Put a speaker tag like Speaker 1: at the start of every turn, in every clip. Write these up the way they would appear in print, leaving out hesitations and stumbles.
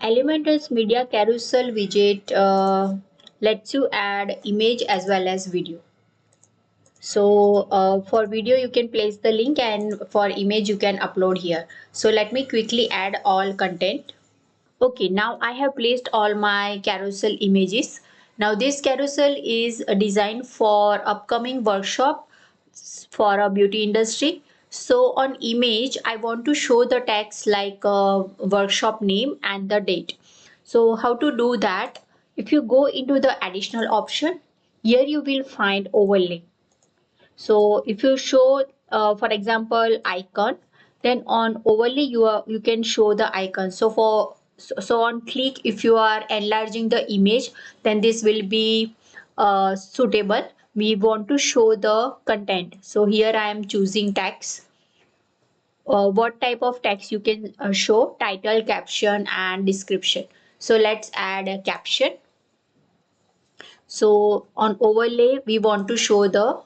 Speaker 1: Elementor's Media Carousel widget lets you add image as well as video. So for video you can place the link, and for image you can upload here. So let me quickly add all content. Okay, now I have placed all my carousel images. Now this carousel is designed for upcoming workshop for a beauty industry. So on image, I want to show the text like workshop name and the date. So how to do that? If you go into the additional option, here you will find overlay. So if you show, for example, icon, then on overlay you can show the icon. So on click, if you are enlarging the image, then this will be suitable. We want to show the content. So here I am choosing text. What type of text you can show? Title, caption, and description. So let's add a caption. So on overlay, we want to show the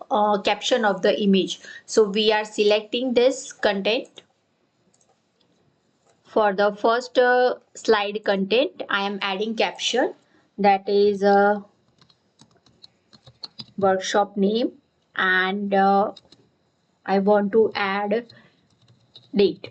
Speaker 1: caption of the image. So we are selecting this content. For the first slide content, I am adding caption, that is workshop name, and I want to add date.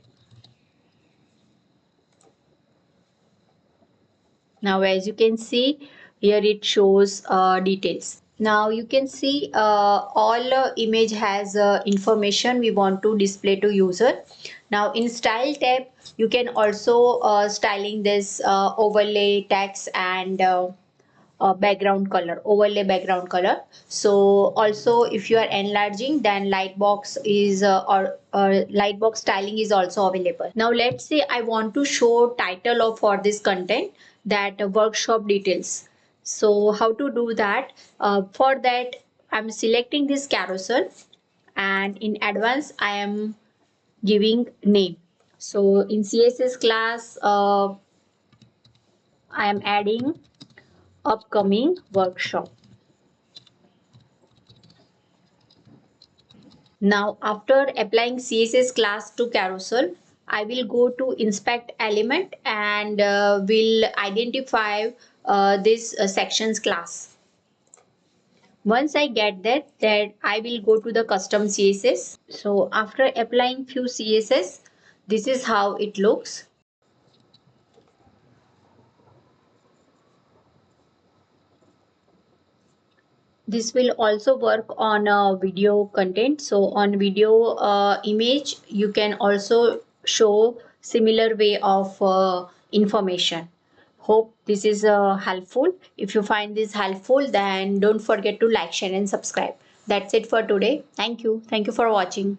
Speaker 1: Now as you can see, here it shows details. Now you can see all image has information we want to display to user. Now in style tab, you can also styling this overlay text and background color, overlay background color. So also if you are enlarging, then lightbox is or lightbox styling is also available. Now let's say I want to show title of for this content, that workshop details. So how to do that? For that, I'm selecting this carousel, and in advance I am giving name. So in CSS class, I am adding upcoming workshop. Now after applying CSS class to carousel, I will go to inspect element and will identify this sections class. Once I get that, then I will go to the custom CSS. So after applying few CSS, this is how it looks. This will also work on video content. So on video image, you can also show similar way of information. Hope this is helpful. If you find this helpful, then don't forget to like, share and subscribe. That's it for today. Thank you for watching.